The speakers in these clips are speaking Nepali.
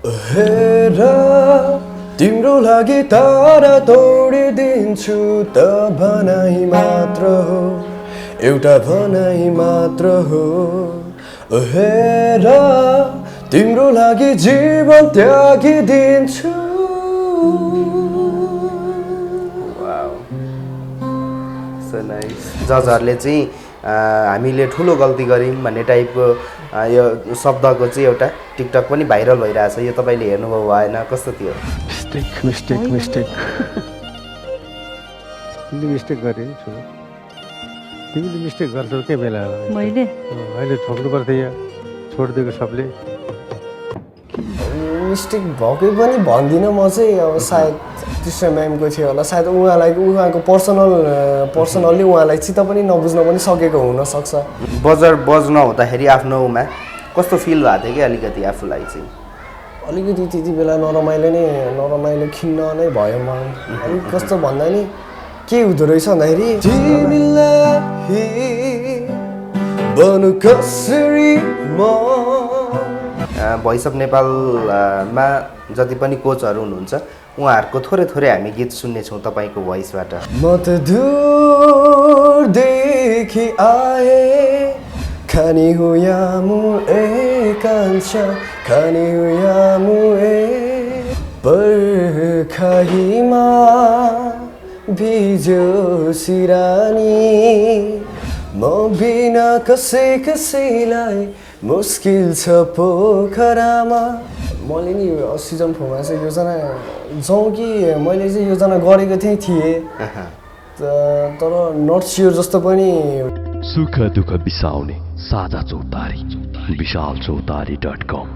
हेर तिम्रो लागि तारा तोडिदिन्छु त भनाइ मात्र हो एउटा भनाइ मात्र हो हेर तिम्रो लागि जीवन त्यागिदिन्छु सो नाइस जजहरूले चाहिँ हामीले ठुलो गल्ती गऱ्यौँ भन्ने टाइपको यो शब्दको चाहिँ एउटा टिकटक पनि भाइरल भइरहेछ यो तपाईँले हेर्नुभयो भएन कस्तो थियो मिस्टेक तिमीले मिस्टेक गरेँ तिमीले मिस्टेक गर्छौ के बेला मैले अहिले ठोक्नु पर्थ्यो यहाँ छोडिदिएको सबले मिस्टेक भएकै पनि भन्दिनँ म चाहिँ अब सायद कृष्ण म्यामको थियो होला सायद उहाँको पर्सनल्ली उहाँलाई चित्त पनि नबुझ्न पनि सकेको हुनसक्छ बजर बज्न हुँदाखेरि आफ्नोमा कस्तो फिल भएको थियो कि अलिकति आफूलाई चाहिँ अलिकति त्यति बेला नरमाइलो खिन्न नै भयो म अलिक कस्तो भन्दा नि के हुँदो रहेछ भन्दाखेरि तिमीलाई बनु कसरी म भोइस अफ नेपालमा जति पनि कोचहरू हुनुहुन्छ उहाँहरूको थोरै हामी गीत सुन्नेछौँ तपाईँको भोइसबाट म त दूरदेखि आए खानी हो यामु एकांश खानी हो यामु ए पर्खाहीमा भिजो सिरानी म बिना कसैलाई मुस्किल छ पोखरामा मैले नि सिजन 4 मा चाहिँ योजना जाउँ कि मैले चाहिँ योजना गरेको थिएँ तर नट स्योर जस्तो पनि सुख दुःख बिसाउने साझा चौतारी विशालचौतारी.com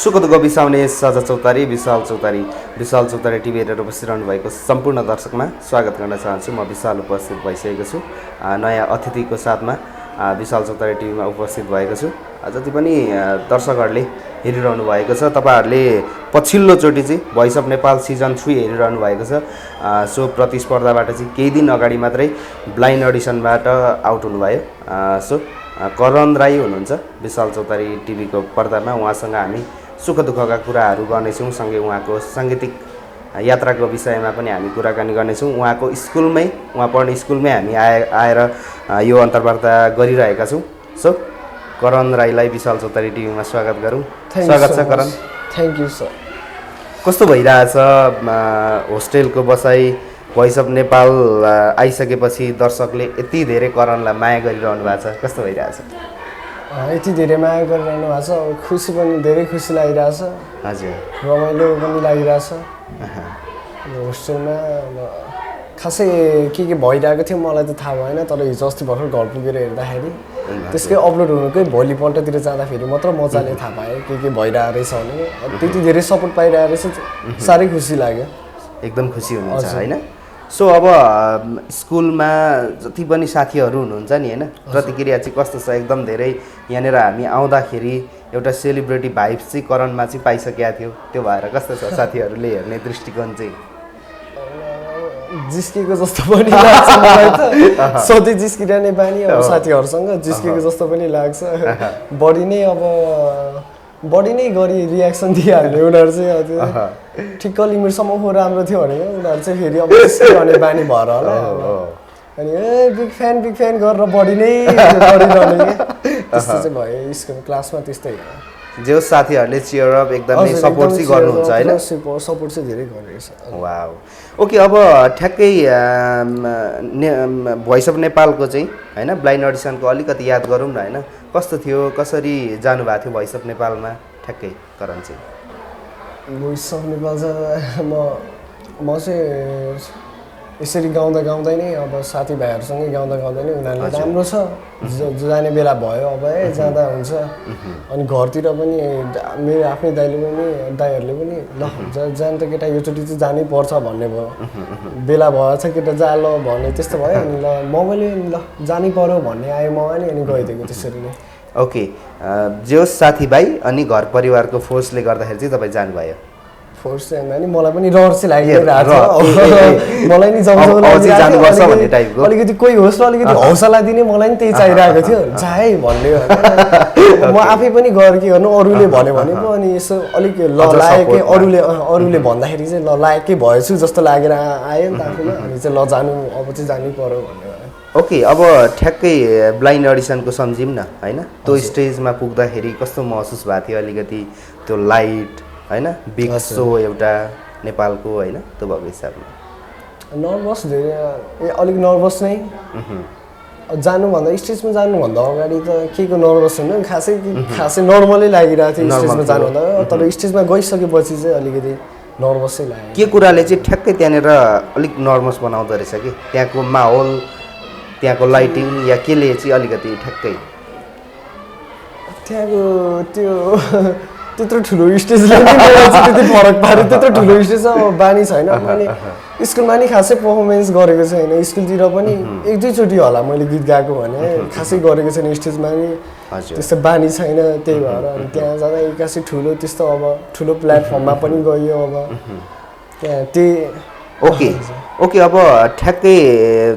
सुख दुःख बिसाउने साझा चौतारी विशाल चौतारी टिभी हेरेर बसिरहनु भएको सम्पूर्ण दर्शकमा स्वागत गर्न चाहन्छु म विशाल उपस्थित भइसकेको छु नयाँ अतिथिको साथमा विशाल चौतारी टिभीमा उपस्थित भएको छु जति पनि दर्शकहरूले हेरिरहनु भएको छ तपाईहरूले पछिल्लोचोटि चाहिँ भोइस अफ नेपाल सिजन 3 हेरिरहनु भएको छ सो प्रतिस्पर्धाबाट चाहिँ केही दिन अगाडि मात्रै ब्लाइन्ड अडिसनबाट आउट हुनुभयो सो करण राई हुनुहुन्छ विशाल चौतारी टिभीको पर्दामा उहाँसँग हामी सुख दुःखका कुराहरू गर्नेछौँ सँगै उहाँको साङ्गीतिक यात्राको विषयमा पनि हामी कुराकानी गर्नेछौँ उहाँको स्कुलमै उहाँ पढ्ने स्कुलमै हामी आएर यो अन्तर्वार्ता गरिरहेका छौँ सो करण राईलाई विशाल चौतारी टिभीमा स्वागत गरौँ स्वागत छ करण थ्याङ्क यू सर कस्तो भइरहेछ होस्टेलको बसाइ भोइस अफ नेपाल आइसकेपछि दर्शकले यति धेरै करणलाई माया गरिरहनु भएको छ कस्तो भइरहेछ यति धेरै माया गरिरहनु भएको छ खुसी पनि धेरै खुसी लागिरहेछ हजुर रमाइलो पनि लागिरहेछ होस्टेलमा खासै के भइरहेको थियो मलाई त थाहा भएन तर हिजो अस्ति भर्खर घर पुगेर हेर्दाखेरि त्यसकै अपलोड हुनुकै भोलिपल्टतिर जाँदाखेरि मात्र मजाले थाहा पाएँ के भइरहेको रहेछ भने त्यति धेरै सपोर्ट पाइरहेको रहेछ साह्रै खुसी लाग्यो एकदम खुसी हुनुहुन्छ होइन सो अब स्कुलमा जति पनि साथीहरू हुनुहुन्छ नि होइन प्रतिक्रिया चाहिँ कस्तो छ एकदम धेरै यहाँनिर हामी आउँदाखेरि एउटा सेलिब्रिटी भाइब्स चाहिँ करणमा चाहिँ पाइसकेका थियो त्यो भएर कस्तो छ साथीहरूले हेर्ने दृष्टिकोण चाहिँ जिस्केको जस्तो पनि लाग्छ मलाई त सधैँ जिस्किरहने बानी अब साथीहरूसँग जिस्केको जस्तो पनि लाग्छ बढी नै गरी रियाक्सन दिइहाल्ने उनीहरू चाहिँ ठिक्क लिमिटसम्म राम्रो थियो भने उनीहरू चाहिँ फेरि अब जिस्किरहने बानी भएर होला अनि बिग फ्यान गरेर बढी नै गरिरहने त्यस्तो चाहिँ भयो स्कुल क्लासमा त्यस्तै जो साथीहरूले चियर अप एकदमै सपोर्ट चाहिँ गर्नुहुन्छ होइन सपोर्ट चाहिँ धेरै गरिरहेछ वाउ ओके अब ठ्याक्कै भोइस अफ नेपालको चाहिँ होइन ब्लाइन्ड अडिसनको अलिकति याद गरौँ न होइन कस्तो थियो कसरी जानुभएको थियो भोइस अफ नेपालमा ठ्याक्कै करण चाहिँ भोइस अफ नेपाल चाहिँ म चाहिँ यसरी गाउँदै नै अब साथीभाइहरूसँगै गाउँदा नै उनीहरूलाई राम्रो छ जाने बेला भयो अब जाँदा हुन्छ अनि घरतिर पनि मेरो आफ्नै दाइहरूले पनि ल जान त केटा योचोटि चाहिँ जानै पर्छ भन्ने भयो बेला भएछ केटा जा ल भन्ने त्यस्तो भयो अनि ल म पनि ल जानै पर्यो भन्ने आयो ममा नि अनि गइदिएको त्यसरी नै ओके जो साथीभाइ अनि घर परिवारको फोर्सले गर्दाखेरि चाहिँ तपाईँ जानुभयो फोर्स चाहिँ होइन नि मलाई पनि रहर चाहिँ लागिरहेको ए, थियो मलाई नि जब अब अझै जानुपर्छ भन्ने टाइपको। अलिकति कोही होस् र अलिकति हौसला दिने मलाई नि त्यही चाहिरहेको थियो जाए भन्ने होइन। म आफै पनि गएर के गर्नु अरूले भन्यो भने पो अनि यसो अलिक ल अझ लायकै support अरूले भन्दाखेरि चाहिँ ल लायकै भएछु जस्तो लागेर आयो नि त आफूलाई अनि चाहिँ ल जानु अब चाहिँ जानै पर्यो भन्ने भयो। ओके अब ठ्याक्कै ब्लाइन्ड अडिसनको सम्झौँ न होइन त्यो स्टेजमा पुग्दाखेरि कस्तो महसुस भएको थियो अलिकति त्यो लाइट होइन बिग सो एउटा नेपालको होइन त्यो भएको हिसाबमा नर्भस धेरै अलिक नर्भस नै जानुभन्दा स्टेजमा जानुभन्दा अगाडि त के को नर्भस हुनु खासै नर्मलै लागिरहेको थियो स्टेजमा जानुभन्दा तर स्टेजमा गइसकेपछि चाहिँ अलिकति नर्भसै लाग्यो। के कुराले चाहिँ ठ्याक्कै त्यहाँनिर अलिक नर्भस बनाउँदो रहेछ कि त्यहाँको माहौल त्यहाँको लाइटिङ या केले चाहिँ अलिकति ठ्याक्कै त्यहाँको त्यो त्यत्रो ठुलो स्टेजले त्यति फरक पाऱ्यो त्यत्रो ठुलो स्टेज अब बानी छैन मैले स्कुलमा नि खासै पर्फर्मेन्स गरेको छैन स्कुलतिर पनि एक दुईचोटि होला मैले गीत गाएको भने खासै गरेको छैन स्टेजमा नि त्यस्तो बानी छैन त्यही भएर अनि त्यहाँ जाँदा एक्कासी ठुलो त्यस्तो अब ठुलो प्लेटफर्ममा पनि गयो अब त्यहाँ त्यही ओके अब ठ्याक्कै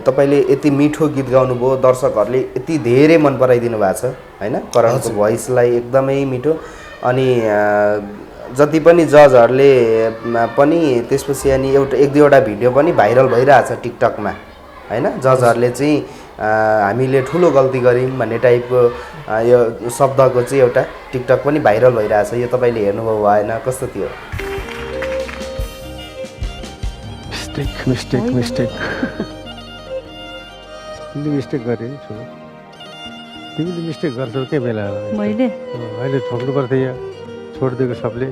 तपाईँले यति मिठो गीत गाउनुभयो दर्शकहरूले यति धेरै मन पराइदिनु भएको छ होइन करणको भोइसलाई एकदमै मिठो अनि जति पनि जजहरूले पनि त्यसपछि अनि एक दुईवटा भिडियो पनि भाइरल भइरहेछ टिकटकमा होइन जजहरूले चाहिँ हामीले ठुलो गल्ती गऱ्यौँ भन्ने टाइपको यो शब्दको चाहिँ एउटा टिकटक पनि भाइरल भइरहेछ यो तपाईँले हेर्नुभयो भएन कस्तो थियो मिस्टेक तिमीले मिस्टेक गरेँ नि छु तिमीले मिस्टेक गर्छौ के बेला मैले अहिले छोड्नुपर्छ यहाँ छोडिदिएको सबले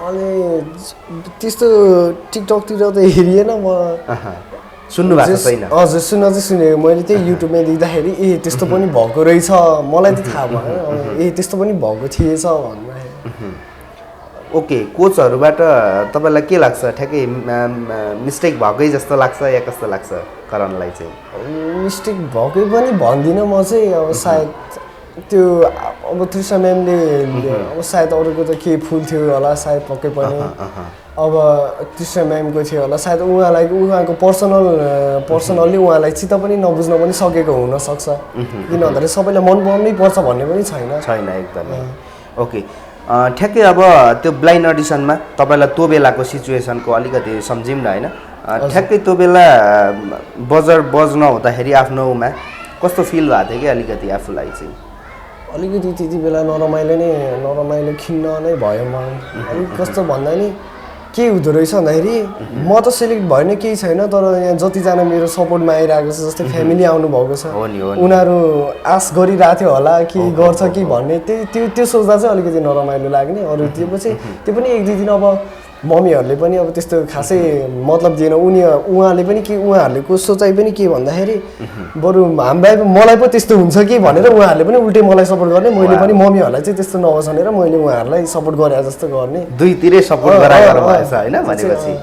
अनि त्यस्तो टिकटकतिर त हेरिएन म सुन्नु भएको छैन हजुर सुन्न चाहिँ सुनेको मैले त्यही युट्युबमा देख्दाखेरि ए त्यस्तो पनि भएको रहेछ मलाई त थाहा भएन ए त्यस्तो पनि भएको थिएछ भन्नु। ओके कोचहरूबाट तपाईँलाई के लाग्छ ठ्याक्कै मिस्टेक भएकै जस्तो लाग्छ या कस्तो लाग्छ करणलाई चाहिँ मिस्टेक भएकै पनि भन्दिनँ म चाहिँ अब सायद त्यो अब तृष्णा म्यामले अब सायद अरूको त के फुल थियो होला सायद पक्कै पनि अब तृष्णा म्यामको थियो होला सायद उहाँको पर्सनल्ली उहाँलाई चित्त पनि नबुझ्न पनि सकेको हुनसक्छ किन भन्दाखेरि सबैलाई मन पर्नै पर्छ भन्ने पनि छैन एकदमै ओके ठ्याक्कै अब त्यो ब्लाइन्ड अडिसनमा तपाईँलाई त्यो बेलाको सिचुएसनको अलिकति सम्झौँ न होइन ठ्याक्कै त्यो बेला बजर बज्न हुँदाखेरि आफ्नोमा कस्तो फिल भएको थियो कि अलिकति आफूलाई चाहिँ अलिकति त्यति बेला नरमाइलो खिन्न नै भयो म अलिक कस्तो भन्दा नि के हुँदो रहेछ भन्दाखेरि म त सेलेक्ट भएन केही छैन तर यहाँ जतिजना मेरो सपोर्टमा आइरहेको छ जस्तै फ्यामिली आउनुभएको छ उनीहरू आश गरिरहेको थियो होला कि गर्छ कि भन्ने त्यो सोच्दा चाहिँ अलिकति नरमाइलो लाग्ने अरू त्यो पनि एक दुई दिन अब मम्मीहरूले पनि अब त्यस्तो खासै मतलब दिएन उहाँहरूले को सोचाइ पनि के भन्दाखेरि बरु मलाई पो त्यस्तो हुन्छ कि भनेर उहाँहरूले पनि उल्टै मलाई सपोर्ट गर्ने मैले पनि मम्मीहरूलाई चाहिँ त्यस्तो नहोस् भनेर मैले उहाँहरूलाई सपोर्ट गरे जस्तो गर्ने दुईतिरै सपोर्ट गराएको भएछ होइन भनेपछि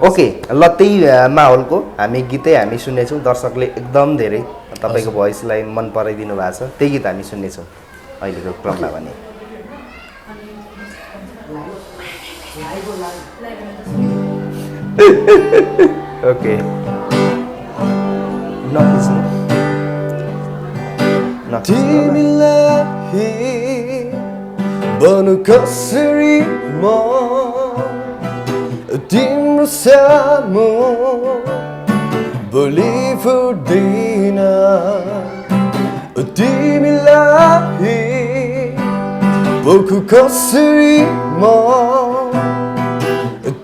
ओके ल त्यही माहौलको हामी गीतै हामी सुन्नेछौँ दर्शकले एकदम धेरै तपाईँको भोइसलाई मन पराइदिनु भएको छ त्यही गीत हामी सुन्नेछौँ अहिलेको क्रममा भने ओके तिमीलाई बनु कसरी म तिम्रो सामु बोली फुट्दैन तिमीलाई बोकु कसरी म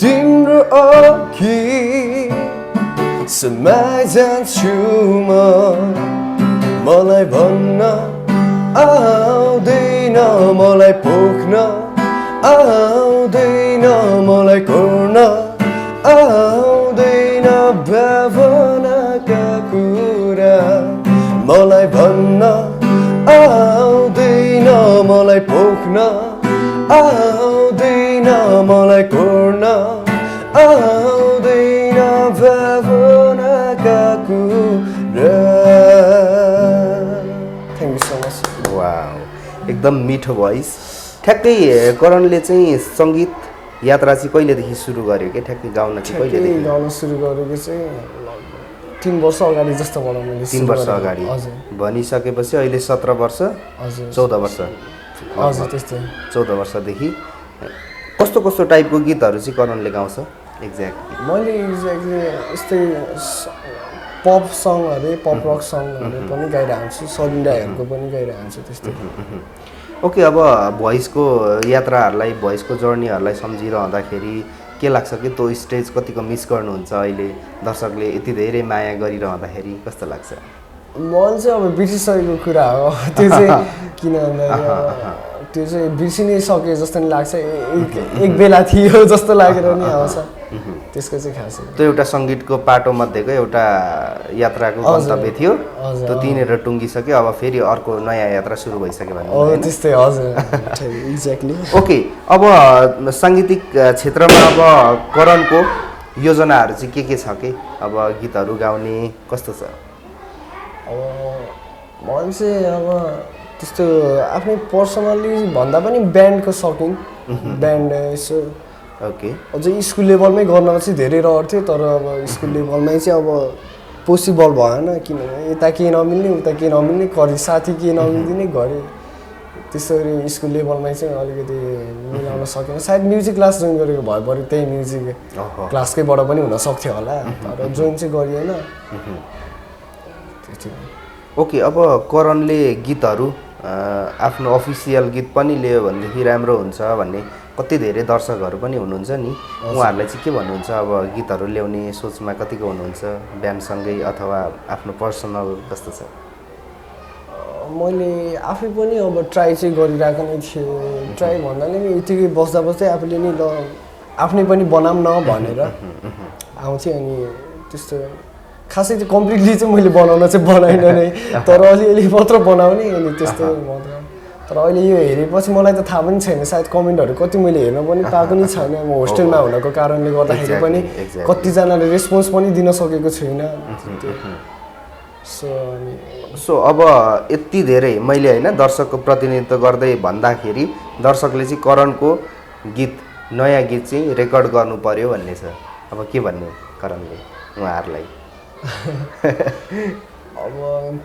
तिम्रो अघि समाइजान्छु म मलाई भन्न आउँदैन मलाई पोख्न आउँदैन मलाई कोर्न आउँदैन भावनाका कुरा मलाई भन्न आउँदैन मलाई पोख्न आउँदैन मलाई कोर्न आउँदैन भावनाका कुरा। Thank you so much. Wow एकदम मिठो भोइस ठ्याक्कै करणले चाहिँ सङ्गीत यात्रा चाहिँ कहिलेदेखि सुरु गर्यो कि ठ्याक्कै गाउन चाहिँ ठ्याक्कै कहिलेदेखि गाउन सुरु गरेको चाहिँ 3 वर्ष अगाडि जस्तो भनौँ मैले 3 वर्ष सुरु गरेको। अगाडि हजुर भनिसकेपछि अहिले 17 वर्ष हजुर 14 वर्ष हजुर त्यस्तै 14 वर्षदेखि कस्तो कस्तो टाइपको गीतहरू चाहिँ करणले गाउँछ एक्ज्याक्ट मैले एक्ज्याक्टली यस्तै पप सङहरू पप रक सङहरू पनि गाइरहेको छु सलिन्डाहरूको पनि गाइरहेको छु त्यस्तै। ओके अब भोइसको यात्राहरूलाई भोइसको जर्नीहरूलाई सम्झिरहँदाखेरि के लाग्छ कि त्यो स्टेज कतिको मिस गर्नुहुन्छ अहिले दर्शकले यति धेरै माया गरिरहँदाखेरि कस्तो लाग्छ? मन चाहिँ अब बिर्सिसकेको कुरा हो त्यो चाहिँ किन भन्दाखेरि त्यो चाहिँ बिर्सिनै सके जस्तो नि लाग्छ एक बेला थियो जस्तो लागेर नि आउँछ त्यसको चाहिँ खास त्यो एउटा सङ्गीतको पाटो मध्येको एउटा यात्राको गन्तव्य थियो त्यो तिनीहरू टुङ्गिसक्यो अब फेरि अर्को नयाँ यात्रा सुरु भइसक्यो भने त्यस्तै हजुर एक्ज्याक्टली। ओके अब साङ्गीतिक क्षेत्रमा अब करणको योजनाहरू चाहिँ के छ कि अब गीतहरू गाउने कस्तो छ? अब मन चाहिँ अब त्यस्तो आफ्नै पर्सनल्ली भन्दा पनि ब्यान्डको सकिङ ब्यान्ड यसो ओके अझै स्कुल लेभलमै गर्न चाहिँ धेरै रहर थियो तर अब स्कुल लेभलमै चाहिँ अब पोसिबल भएन किनभने यता के नमिल्ने उता के नमिल्ने घरि साथी के नमिलिदिने घरि त्यसरी स्कुल लेभलमै चाहिँ अलिकति मिलाउन सकेन। सायद म्युजिक क्लास जोइन गरेको भए बरु त्यही म्युजिक क्लासकैबाट पनि हुन सक्थ्यो होला तर जोइन चाहिँ गरिएन। ओके अब करणले गीतहरू आफ्नो अफिसियल गीत पनि लियो भनेदेखि राम्रो हुन्छ भन्ने कति धेरै दर्शकहरू पनि हुनुहुन्छ नि उहाँहरूलाई चाहिँ के भन्नुहुन्छ? अब गीतहरू ल्याउने सोचमा कतिको हुनुहुन्छ ब्यान्डसँगै अथवा आफ्नो पर्सनल कस्तो छ? मैले आफै पनि अब ट्राई चाहिँ गरिरहेको नै थिएँ ट्राई भन्नाले नि यतिकै बस्दा बस्दै आफूले नि ल आफ्नै पनि बनाऊँ न भनेर आउँथेँ अनि त्यस्तो खासै चाहिँ कम्प्लिटली चाहिँ मैले बनाउन चाहिँ बनाइनँ नै तर अलिअलि मात्र बनाउने अनि त्यस्तै मात्र। तर अहिले यो हेरेपछि मलाई त थाहा पनि छैन सायद कमेन्टहरू कति मैले हेर्न पनि पाएको नै छैन म होस्टेलमा हुनको कारणले गर्दाखेरि पनि कतिजनाले रेस्पोन्स पनि दिन सकेको छुइनँ। सो अब यति धेरै मैले होइन दर्शकको प्रतिनिधित्व गर्दै भन्दाखेरि दर्शकले चाहिँ करणको गीत नयाँ गीत चाहिँ रेकर्ड गर्नु पर्यो भन्ने छ। अब के भन्ने करणले उहाँहरूलाई? अब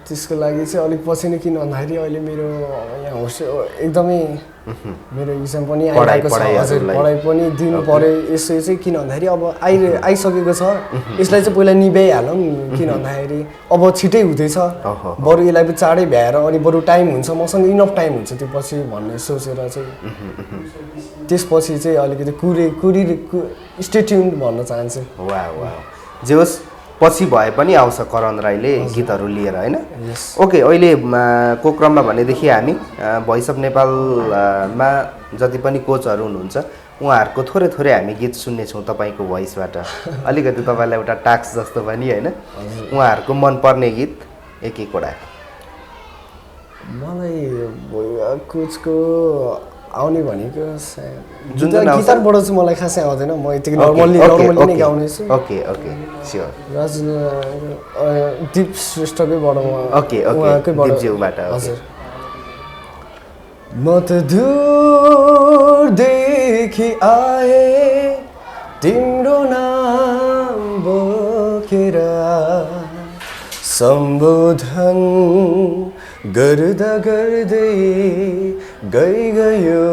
त्यसको लागि चाहिँ अलिक पछि नै किन भन्दाखेरि अहिले मेरो यहाँ होस्टेल एकदमै मेरो इक्जाम पनि आइरहेको छ हजुर पढाइ पनि दिनु पऱ्यो यसो चाहिँ किन भन्दाखेरि अब आइसकेको छ यसलाई चाहिँ पहिला निभाइहालौँ किन भन्दाखेरि अब छिटै हुँदैछ बरु यसलाई पनि चाँडै भ्याएर अनि बरु टाइम हुन्छ मसँग इनफ टाइम हुन्छ त्यो पछि भन्ने सोचेर चाहिँ त्यसपछि चाहिँ अलिकति स्टे ट्युन्ड भन्न चाहन्छु। वाह वाह जे होस् पछि भए पनि आउँछ करण राईले गीतहरू लिएर होइन? ओके अहिले को क्रममा भनेदेखि हामी भोइस अफ नेपालमा जति पनि कोचहरू हुनुहुन्छ उहाँहरूको थोरै थोरै हामी गीत सुन्नेछौँ तपाईँको भोइसबाट अलिकति तपाईँलाई एउटा टास्क जस्तो पनि होइन उहाँहरूको मनपर्ने गीत एक एकवटा। मलाई कोचको आउने भनेको जुन गिटारबाट चाहिँ मलाई खासै आउँदैन म यतिकै नर्मली नै गाउनेछु। ओके ओके स्योर दीप श्रेष्ठकैबाट ओके दीपज्यूबाट हजुर। म त दूरदेखि आए तिम्रो नाम बोकेर सम्बोधन गर्दा गर्दै गयो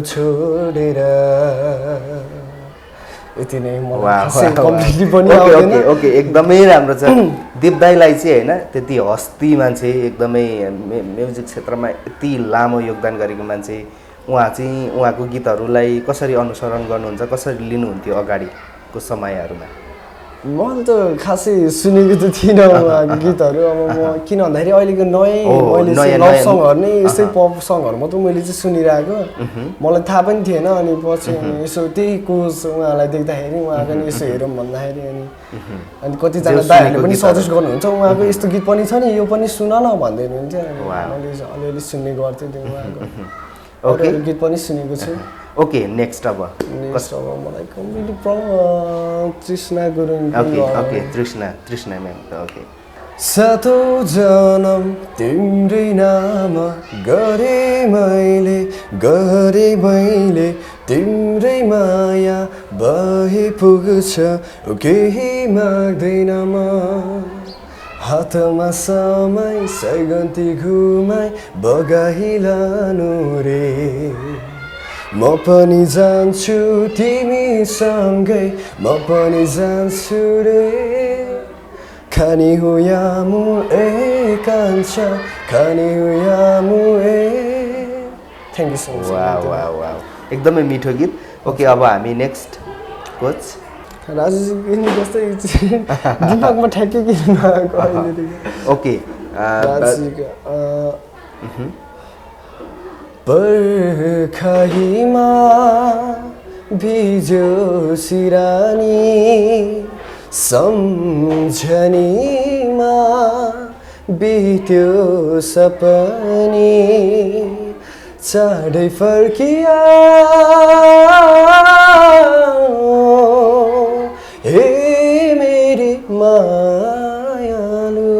छोडेर यति नै मलाई कम्प्लिटली पनि आउँदैन। ओके एकदमै राम्रो छ दीप दाईलाई चाहिँ होइन त्यति हस्ती मान्छे एकदमै म्युजिक क्षेत्रमा यति लामो योगदान गरेको मान्छे उहाँ चाहिँ उहाँको गीतहरूलाई कसरी अनुसरण गर्नुहुन्छ कसरी लिनुहुन्थ्यो अगाडिको समयहरूमा? मैले त खासै सुनेको त थिइनँ उहाँको गीतहरू अब म किन भन्दाखेरि अहिलेको मैले लभ सङहरू नै यस्तै पप सङहरू मात्रै मैले चाहिँ सुनिरहेको मलाई थाहा पनि थिएन अनि पछि यसो त्यही कोच उहाँलाई देख्दाखेरि उहाँको नि यसो हेरौँ भन्दाखेरि अनि कतिजना दाइहरूले पनि सजेस्ट गर्नुहुन्छ उहाँको यस्तो गीत पनि छ नि यो पनि सुन न भन्दै हुनुहुन्थ्यो मैले अलिअलि सुन्ने गर्थेँ त्यो उहाँको गीत पनि सुनेको छु। ओके नेक्स्ट अब मलाई कम्प्लिटली तृष्णा गुरुङ ओके तृष्णा म्याम ओके। सातौं जनम तिम्रै नाम गरे मैले गरे मैले तिम्रै माया बहे पुग्छ केही माग्दैन म हातमा समय सैगन्ती घुमाई बगाइलानु रे म पनि जान्छु तिमीसँगै म पनि जान्छु रे खानी हो यामु ए कान्छा खानी हो यामु ए थ्याङ्क यू सो मच वाह एकदमै मिठो गीत ओके अब हामी नेक्स्ट कोच राजुजी किन्नु जस्तै दिमागमा ठ्याक्कै किन नआएको अहिलेदेखि ओके राजुजीको पर्खाइमा भिज्यो सिरानी सम्झनीमा बित्यो सपनी चाँडै फर्किया हे मेरी मायालु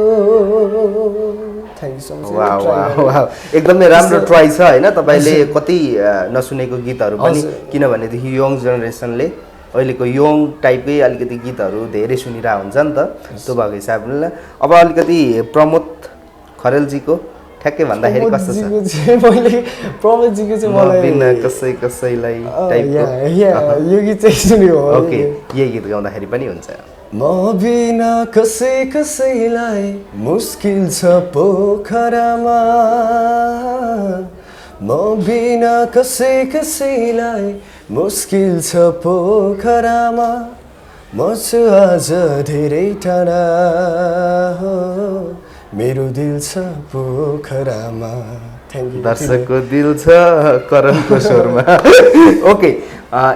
थ्याङ्क यू सो मच वाह एकदमै राम्रो ट्राई छ होइन तपाईँले कति नसुनेको गीतहरू पनि किनभनेदेखि यङ जेनेरेसनले अहिलेको यङ टाइपकै अलिकति गीतहरू धेरै सुनिरहेको हुन्छ नि त त्यो भएको हिसाबले अब अलिकति प्रमोद खरेलजीको ठ्याक्कै भन्दाखेरि कस्तो छ मैले प्रमोदजीको चाहिँ मलाई बिना कसैलाई यो गीत चाहिँ सुन्यो ओके यही गीत गाउँदाखेरि पनि हुन्छ म बिना कसैलाई मुस्किल छ पोखरामा म बिना कसैलाई मुस्किल छ पोखरामा म छु आज धेरै टाढा हो मेरो दिल छ पोखरामा थ्याङ्क यू दर्शकको दिल छ करणको स्वरमा ओके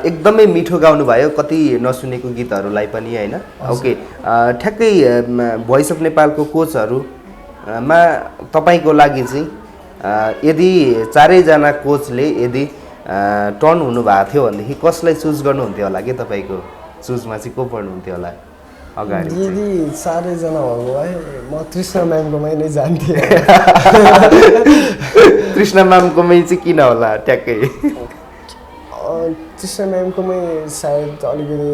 एकदमै मिठो गाउनुभयो कति नसुनेको गीतहरूलाई पनि होइन ओके ठ्याक्कै भोइस अफ नेपालको कोचहरूमा तपाईँको लागि चाहिँ यदि चारैजना कोचले यदि टर्न हुनुभएको थियो भनेदेखि कसलाई चुज गर्नुहुन्थ्यो होला कि तपाईँको चुजमा चाहिँ को पर्नुहुन्थ्यो होला अगाडि यदि चारैजना भएको भए म तृष्णा म्यामकोमै नै जान्थेँ तृष्णा म्यामकोमै चाहिँ किन होला ट्याक्कै तृष्णा म्यामकोमै सायद अलिकति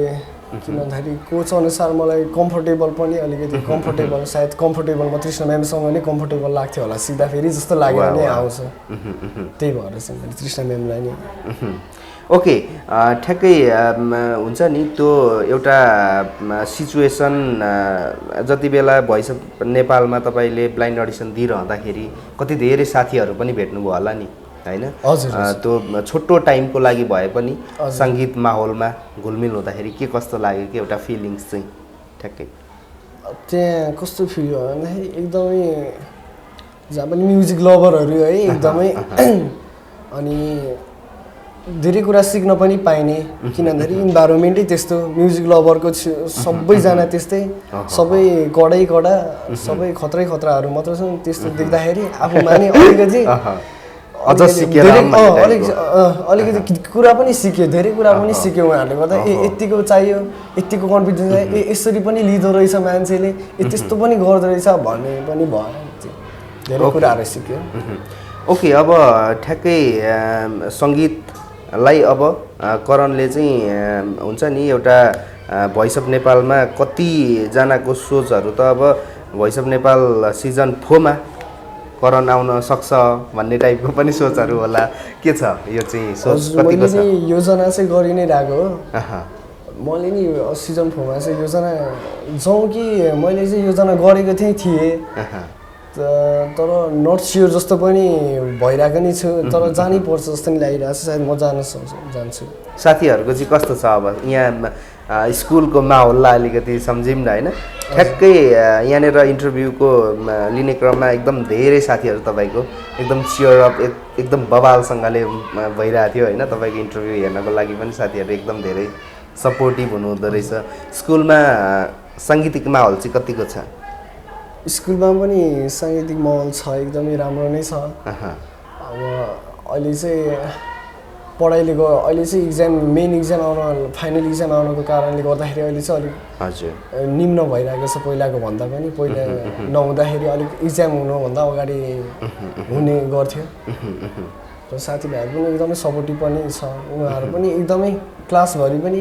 किन भन्दाखेरि कोच अनुसार मलाई कम्फर्टेबल पनि अलिकति कम्फर्टेबल सायद कम्फर्टेबलमा तृष्णा म्यामसँग नै कम्फर्टेबल लाग्थ्यो होला सिक्दाखेरि जस्तो लागेर नै आउँछ त्यही भएर चाहिँ मैले तृष्णा म्यामलाई नै ओके ठ्याक्कै हुन्छ नि त्यो एउटा सिचुएसन जति बेला भोइस अफ नेपालमा तपाईँले ब्लाइन्ड अडिसन दिइरहँदाखेरि कति धेरै साथीहरू पनि भेट्नुभयो होला नि होइन त्यो छोटो टाइमको लागि भए पनि सङ्गीत माहौलमा घुलमिल हुँदाखेरि के कस्तो लाग्यो कि एउटा फिलिङ्स चाहिँ ठ्याक्कै त्यहाँ कस्तो फिल भयो भन्दाखेरि एकदमै जहाँ पनि म्युजिक लभरहरू है एकदमै अनि धेरै कुरा सिक्न पनि पाइने किन भन्दाखेरि इन्भाइरोमेन्टै त्यस्तो म्युजिक लभरको सबैजना त्यस्तै सबै कडा सबै खतराहरू मात्र छन् त्यस्तो देख्दाखेरि आफूमा नि अलिकति अलिकति कुरा पनि सिक्यो धेरै कुरा पनि सिक्यो उहाँहरूले गर्दा यतिको चाहियो यतिको कन्फिडेन्स चाहियो यसरी पनि लिँदो रहेछ मान्छेले त्यस्तो पनि गर्दो रहेछ भन्ने पनि भयो धेरै कुराहरू सिक्यो ओके अब ठ्याक्कै सङ्गीतलाई अब करणले चाहिँ हुन्छ नि एउटा भोइस अफ नेपालमा कतिजनाको सोचहरू त अब भोइस अफ नेपाल सिजन 4 मा करण आउन सक्छ भन्ने टाइपको पनि सोचहरू होला के छ यो चाहिँ सोच कतिको छ योजना चाहिँ गरि नै रहेको हो मैले नि सिजन 4 मा चाहिँ योजना जाउँ कि मैले चाहिँ योजना गरेको थिएँ तर नट स्योर जस्तो पनि भइरहेको नि छु तर जानै पर्छ जस्तो नि लागिरहेको छ सायद म जान्छु साथीहरूको चाहिँ कस्तो छ अब यहाँ स्कुलको माहौललाई अलिकति सम्झौँ न होइन ठ्याक्कै यहाँनिर इन्टरभ्यूको लिने क्रममा एकदम धेरै साथीहरू तपाईँको एकदम स्योर अप एकदम बवालसँगले भइरहेको थियो होइन तपाईँको इन्टरभ्यू हेर्नको लागि पनि साथीहरू एकदम धेरै सपोर्टिभ हुनुहुँदो रहेछ स्कुलमा साङ्गीतिक माहौल चाहिँ कतिको छ स्कुलमा पनि साङ्गीतिक माहौल छ एकदमै राम्रो नै छ अब अहिले चाहिँ पढाइले अहिले चाहिँ मेन इक्जाम आउन फाइनल इक्जाम आउनको कारणले गर्दाखेरि अहिले चाहिँ अलिक हजुर निम्न भइरहेको छ पहिलाको भन्दा पनि पहिला नहुँदाखेरि अलिक इक्जाम हुनुभन्दा अगाडि हुने गर्थ्यो साथीभाइहरू पनि एकदमै सपोर्टिभ पनि छ उहाँहरू पनि एकदमै क्लासभरि पनि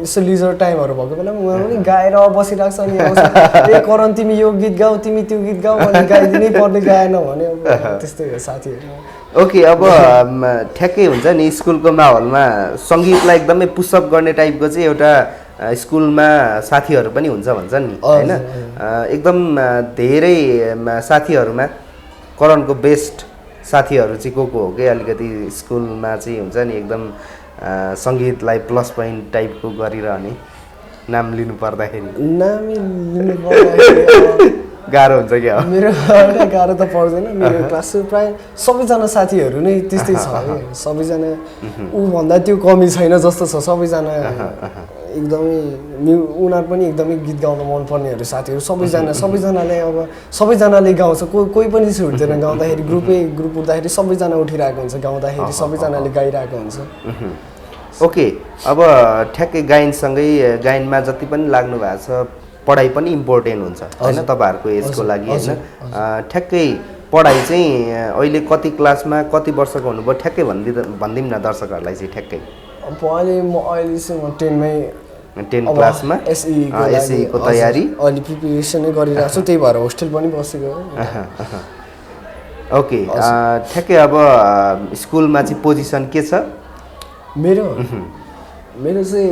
यसो लिजर टाइमहरू भएको बेलामा उहाँहरू पनि गाएर बसिरहेको छ अनि ए करण तिमी यो गीत गाऊ तिमी त्यो गीत गाऊ अनि गाइदिनै पर्ने गाएन भने अब त्यस्तै हो साथीहरू ओके अब ठ्याक्कै हुन्छ नि स्कुलको माहौलमा सङ्गीतलाई एकदमै पुसअप गर्ने टाइपको चाहिँ एउटा स्कुलमा साथीहरू पनि हुन्छ भन्छन् नि होइन एकदम धेरै साथीहरूमा करणको बेस्ट साथीहरू चाहिँ को हो कि अलिकति स्कुलमा चाहिँ हुन्छ नि एकदम सङ्गीतलाई प्लस पोइन्ट टाइपको गरिरहने नाम लिनु पर्दाखेरि गाह्रो हुन्छ क्या मेरो गाह्रो त पर्दैन मेरो क्लास प्रायः सबैजना साथीहरू नै त्यस्तै छ सबैजना ऊभन्दा त्यो कमी छैन जस्तो छ सबैजना एकदमै उनीहरू पनि एकदमै गीत गाउन मनपर्नेहरू साथीहरू सबैजनाले अब सबैजनाले गाउँछ कोही पनि छुट्दैन गाउँदाखेरि ग्रुप हुँदाखेरि सबैजना उठिरहेको हुन्छ गाउँदाखेरि सबैजनाले गाइरहेको हुन्छ ओके अब ठ्याक्कै गायनसँगै गायनमा जति पनि लाग्नु भएको छ पढाइ पनि इम्पोर्टेन्ट हुन्छ होइन तपाईँहरूको एजको लागि होइन ठ्याक्कै पढाइ चाहिँ अहिले कति क्लासमा कति वर्षको हुनुभयो ठ्याक्कै भनिदिउँ न दर्शकहरूलाई चाहिँ ठ्याक्कै अहिले चाहिँ म 10 क्लासमा एसईको तयारी अहिले प्रिपेरेसनै गरिरहेको छु त्यही भएर होस्टेल पनि बसेको ओके ठ्याक्कै अब स्कुलमा चाहिँ पोजिसन के छ मेरो चाहिँ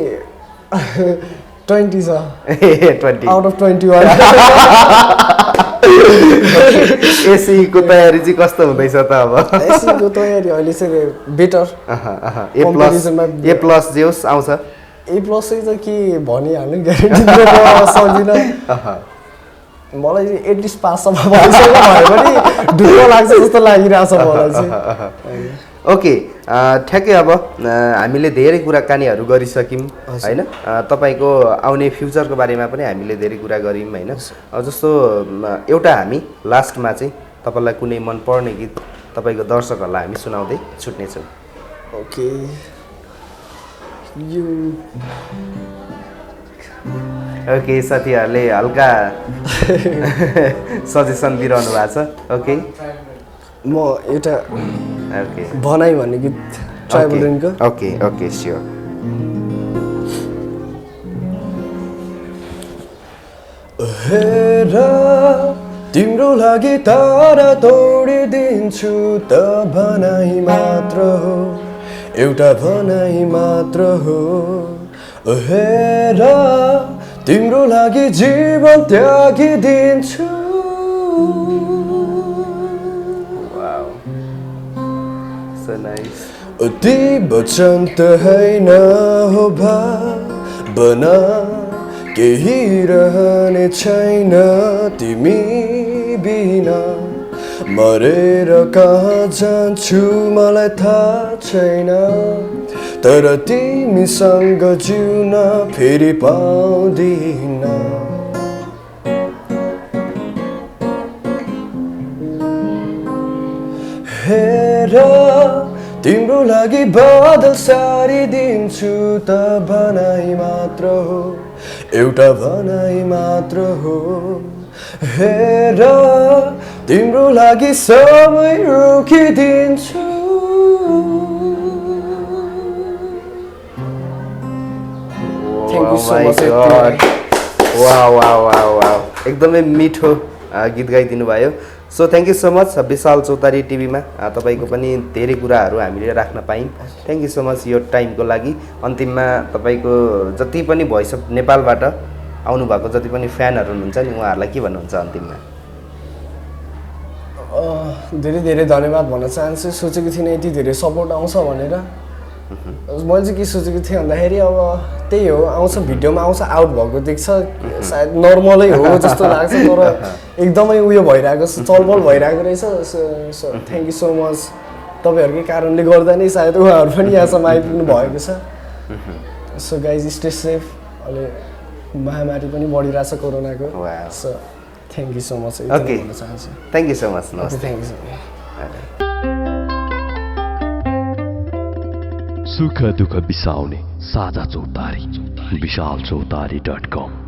20 छ 20 आउट अफ 21 एसईको तयारी चाहिँ कस्तो हुँदैछ त अब एसईको तयारी अहिले चाहिँ बेटर ए प्लस जे होस् आउँछ ए प्लस चाहिँ के भनिहाल्नु ग्यारेन्टी सक्दिनँ मलाई चाहिँ एटलिस्ट पास भयो पनि ढुक्क लाग्छ जस्तो लागिरहेछ मलाई चाहिँ ओके ठ्याक्कै अब हामीले धेरै कुराकानीहरू गरिसक्यौँ होइन तपाईँको आउने फ्युचरको बारेमा पनि हामीले धेरै कुरा गऱ्यौँ होइन जस्तो एउटा हामी लास्टमा चाहिँ तपाईँलाई कुनै मनपर्ने गीत तपाईँको दर्शकहरूलाई हामी सुनाउँदै छुट्नेछौँ ओके ओके साथीहरूले हल्का सजेसन दिइरहनु भएको छ ओके म एउटा ओके भनाइ भन्ने गीत ट्राइबल रेनको ओके ओके स्योर हेर तिम्रो लागि तारा तोडिदिन्छु त भनाइ मात्र हो एउटा भनाइ मात्र हो हेर तिम्रो लागि जीवन त्यागिदिन्छु ती वचन त होइन हो बना केही रहने छैन तिमी बिना मरेर कहाँ जान्छु मलाई थाहा छैन तर तिमीसँग जिउन फेरि पाउँदिन हेर तिम्रो लागि बादल सारिदिन्छु त भनाइ मात्र हो एउटा भनाइ मात्र हो हेर तिम्रो लागि सबै रोकिदिन्छु एकदमै मिठो गीत गाइदिनु भयो so thank you so much Vishal Chautari टिभीमा तपाईँको पनि धेरै कुराहरू हामीले राख्न पायौँ थ्याङ्क यू सो मच यो टाइमको लागि अन्तिममा तपाईँको जति पनि भोइस अफ नेपालबाट आउनुभएको जति पनि फ्यानहरू हुनुहुन्छ नि उहाँहरूलाई के भन्नुहुन्छ अन्तिममा धेरै धेरै धन्यवाद भन्न चाहन्छु सोचेको थिइनँ यति धेरै सपोर्ट आउँछ भनेर मैले चाहिँ के सोचेको थिएँ भन्दाखेरि अब त्यही हो आउँछ भिडियोमा आउँछ आउट भएको देख्छ सायद नर्मलै हो जस्तो लाग्छ तर एकदमै उयो भइरहेको छ चलबल भइरहेको रहेछ so thank you so much तपाईँहरूकै कारणले गर्दा नै सायद उहाँहरू पनि यहाँसम्म आइपुग्नु भएको छ सो गाइज स्टे सेफ अहिले महामारी पनि बढिरहेछ कोरोनाको so thank you so much okay thank you so much thank you so much सुख दुःख बिसाउने साझा चौतारी विशालचौतारी.com